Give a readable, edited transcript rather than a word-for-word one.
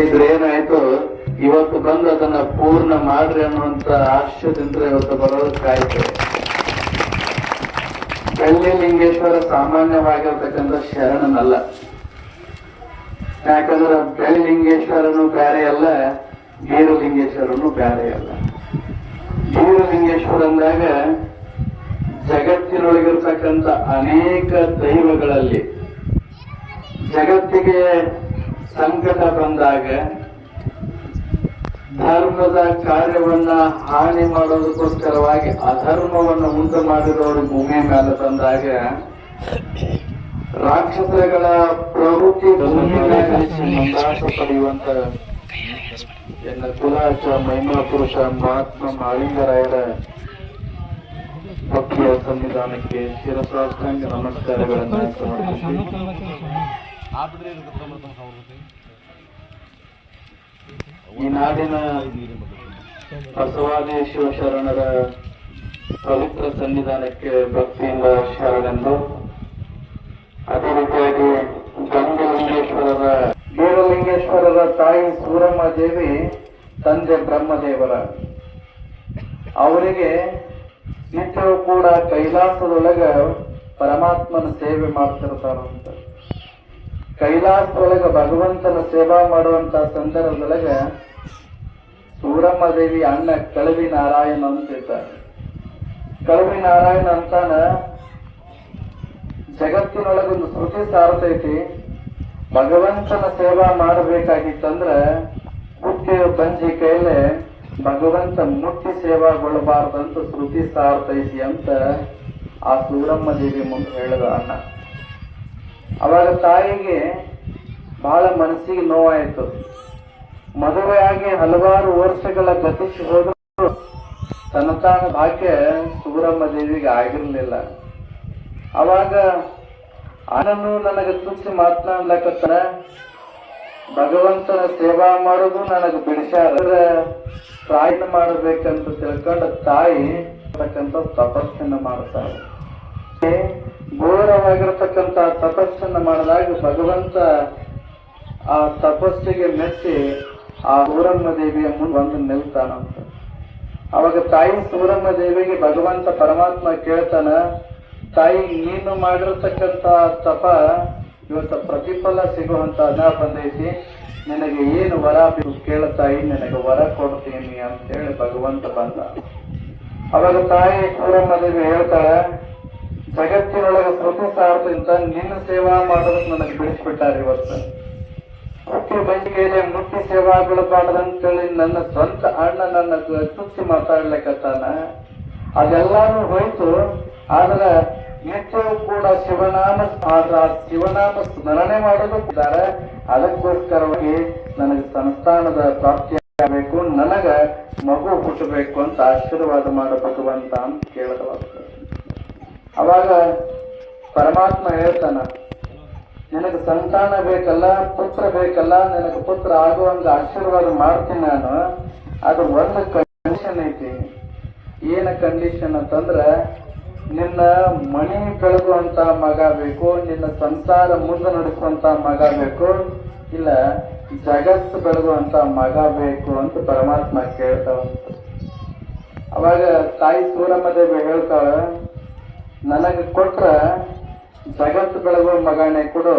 ಇದ್ರೆ ಏನಾಯ್ತು, ಇವತ್ತು ಬಂದು ಅದನ್ನ ಪೂರ್ಣ ಮಾಡ್ರಿ ಅನ್ನುವಂತ ಆಶಯದಿಂದ ಇವತ್ತು ಬರೋದಕ್ಕಾಯ್ತು. ಬೆಳ್ಳಿಲಿಂಗೇಶ್ವರ ಸಾಮಾನ್ಯವಾಗಿರ್ತಕ್ಕಂಥ ಶರಣನಲ್ಲ. ಯಾಕಂದ್ರೆ ಬೆಳ್ಳಿಲಿಂಗೇಶ್ವರನು ಬ್ಯಾರೆ ಅಲ್ಲ, ಬೀರಲಿಂಗೇಶ್ವರನು ಬ್ಯಾರೆ ಅಲ್ಲ. ಬೀರಲಿಂಗೇಶ್ವರ ಅಂದಾಗ ಜಗತ್ತಿನೊಳಗಿರ್ತಕ್ಕಂಥ ಅನೇಕ ದೈವಗಳಲ್ಲಿ ಜಗತ್ತಿಗೆ ಸಂಕಟ ಬಂದಾಗ ಧರ್ಮದ ಕಾರ್ಯವನ್ನ ಹಾನಿ ಮಾಡೋದಕ್ಕೋಸ್ಕರವಾಗಿ ಅಧರ್ಮವನ್ನು ಉಂಟು ಮಾಡಿದವರು ಭೂಮಿ ಮೇಲೆ ಬಂದಾಗ ರಾಕ್ಷಸಗಳ ಪ್ರವೃತ್ತಿ ಮಂದಾಸ ಪಡೆಯುವಂತ ಎನ್ನ ಕುಲಾಚ ಮಹಿಮಾ ಪುರುಷ ಮಹಾತ್ಮ ಮಾಳಿಂಗರಾಯರ ಭಕ್ತಿಯ ಸಂವಿಧಾನಕ್ಕೆ ಶಿರಸಾಷ್ಟಾಂಗ ನಮಸ್ಕಾರಗಳನ್ನು ಸಮರ್ಪಿಸಿ ಈ ನಾಡಿನ ಬಸವಾದೇಶ್ವರ ಶರಣರ ಪವಿತ್ರ ಸನ್ನಿಧಾನಕ್ಕೆ ಭಕ್ತಿಯಿಂದ ಶರಣೆಂದು, ಅದೇ ರೀತಿಯಾಗಿ ಗಂಗಲಿಂಗೇಶ್ವರರ ಬೀರಲಿಂಗೇಶ್ವರರ ತಾಯಿ ಸೂರಮ್ಮ ದೇವಿ, ತಂದೆ ಬ್ರಹ್ಮದೇವರ, ಅವರಿಗೆ ನಿತ್ಯವೂ ಕೂಡ ಕೈಲಾಸದೊಳಗ ಪರಮಾತ್ಮನ ಸೇವೆ ಮಾಡ್ತಿರ್ತಾರಂತ. ಕೈಲಾಸದೊಳಗ ಭಗವಂತನ ಸೇವಾ ಮಾಡುವಂತ ಸಂದರ್ಭದೊಳಗ ಸೂರಮ್ಮ ದೇವಿ ಅಣ್ಣ ಕಳವಿ ನಾರಾಯಣ ಅಂತಿರ್ತಾರೆ. ಕಳವಿ ನಾರಾಯಣ ಅಂತಾನ ಜಗತ್ತಿನೊಳಗೊಂದು ಶ್ರುತಿ ಸಾರ್ತೈತಿ, ಭಗವಂತನ ಸೇವಾ ಮಾಡಬೇಕಾಗಿತ್ತಂದ್ರ ಹುಟ್ಟಿ ಬಂಜಿ ಕೈಲೆ ಭಗವಂತ ಮುಟ್ಟಿ ಸೇವಾಗೊಳ್ಳಬಾರ್ದಂತ ಶ್ರುತಿ ಸಾರ್ತೈತಿ ಅಂತ ಆ ಸೂರಮ್ಮ ದೇವಿ ಮುಂದೆ ಹೇಳಿದ ಅಣ್ಣ. ಅವಾಗ ತಾಯಿಗೆ ಬಹಳ ಮನಸ್ಸಿಗೆ ನೋವಾಯಿತು. ಮದುವೆಯಾಗಿ ಹಲವಾರು ವರ್ಷಗಳ ಗತಿಸಿ ಹೋದ್ರು ಸಂತಾನ ಭಾಗ್ಯ ಸೂರಮ್ಮ ದೇವಿಗೆ ಆಗಿರ್ಲಿಲ್ಲ. ಅವಾಗ ಅಣ್ಣನು ನನಗೆ ತುಚ್ಚಿ ಮಾತನಾಡ್ಲಕತ್ತಾನ, ಭಗವಂತನ ಸೇವಾ ಮಾಡೋದು ನನಗೆ ಬಿಡಿಸ್ಯಾರ, ಪ್ರಾಯಣ ಮಾಡಬೇಕಂತ ತಿಳ್ಕೊಂಡ ತಾಯಿ ತಪಸ್ಸನ್ನ ಮಾಡ್ತಾರೆ. ಘೋರವಾಗಿರತಕ್ಕಂತ ತಪಸ್ಸನ್ನ ಮಾಡಿದಾಗ ಭಗವಂತ ಆ ತಪಸ್ಸಿಗೆ ಮೆಚ್ಚಿ ಆ ಸೂರಮ್ಮ ದೇವಿಯ ಮುಂದೆ ಬಂದು ನಿಲ್ತಾನಂತ. ಅವಾಗ ತಾಯಿ ಸೂರಮ್ಮ ದೇವಿಗೆ ಭಗವಂತ ಪರಮಾತ್ಮ ಕೇಳ್ತಾನ, ತಾಯಿ ನೀನು ಮಾಡಿರ್ತಕ್ಕಂತ ತಪ ಇವತ್ತು ಪ್ರತಿಫಲ ಸಿಗುವಂತ ಅನ್ನ ಬಂದೈತಿ, ನಿನಗೆ ಏನು ವರ ಬೇಕು ಕೇಳ್ತಾಯಿ, ನಿನಗೆ ವರ ಕೊಡ್ತೀನಿ ಅಂತ ಹೇಳಿ ಭಗವಂತ ಬಂದ. ಅವಾಗ ತಾಯಿ ಸೂರಮ್ಮ ದೇವಿ ಹೇಳ್ತಾಳ, ಜಗತ್ತಿನೊಳಗೆ ಶ್ರುತಿ ಸಾರ್ಥ ನಿನ್ನ ಸೇವಾ ಮಾಡೋದಕ್ಕೆ ನನಗೆ ಬಿಡಿಸ್ಬಿಟ್ಟಾರ. ಇವತ್ತು ಹುಟ್ಟಿ ಬಂಜಿಗೆಯಲ್ಲಿ ಮುಟ್ಟಿ ಸೇವಾ ಬೀಳಬಾರ್ದಂತೇಳಿ ನನ್ನ ಸ್ವಂತ ಅಣ್ಣ ನನ್ನ ತುಚ್ಚಿ ಮಾತಾಡ್ಲಿಕ್ಕತ್ತಾನ. ಅದೆಲ್ಲಾನು ಹೋಯ್ತು. ಆದ್ರೆ ನಿತ್ಯವೂ ಕೂಡ ಶಿವನಾಮ ಸ್ಮರಣೆ ಮಾಡೋದಕ್ಕಿದ್ದಾರೆ. ಅದಕ್ಕೋಸ್ಕರವಾಗಿ ನನಗೆ ಸಂಸ್ಥಾನದ ಪ್ರಾಪ್ತಿಯಾಗಬೇಕು, ನನಗ ಮಗು ಹುಟ್ಟಬೇಕು ಅಂತ ಆಶೀರ್ವಾದ ಮಾಡೋ ಭಗವಂತ ಅಂತ ಕೇಳಿದವಾಗ ಅವಾಗ ಪರಮಾತ್ಮ ಹೇಳ್ತಾನ, ನಿನಗೆ ಸಂತಾನ ಬೇಕಲ್ಲ, ಪುತ್ರ ಬೇಕಲ್ಲ, ನಿನಗೆ ಪುತ್ರ ಆಗುವಂಗ ಆಶೀರ್ವಾದ ಮಾಡ್ತೀನಿ ನಾನು. ಅದು ಒಂದು ಕಂಡೀಷನ್ ಐತಿ. ಏನ ಕಂಡೀಷನ್ ಅಂತಂದ್ರ ನಿನ್ನ ಮಣಿ ಬೆಳಗುವಂತ ಮಗ ಬೇಕು, ನಿನ್ನ ಸಂಸಾರ ಮುಂದೆ ನಡೆಸುವಂತ ಮಗ ಬೇಕು, ಇಲ್ಲ ಜಗತ್ತು ಬೆಳಗುವಂತ ಮಗ ಬೇಕು ಅಂತ ಪರಮಾತ್ಮ ಕೇಳ್ತಾವಂತ. ಅವಾಗ ತಾಯಿ ಸೂರಮ್ಮ ದೇವಿ ಹೇಳ್ತಾಳ, ನನಗೆ ಕೊಟ್ರ ಜಗತ್ತು ಬೆಳಗುವ ಮಗನೇ ಕೊಡು,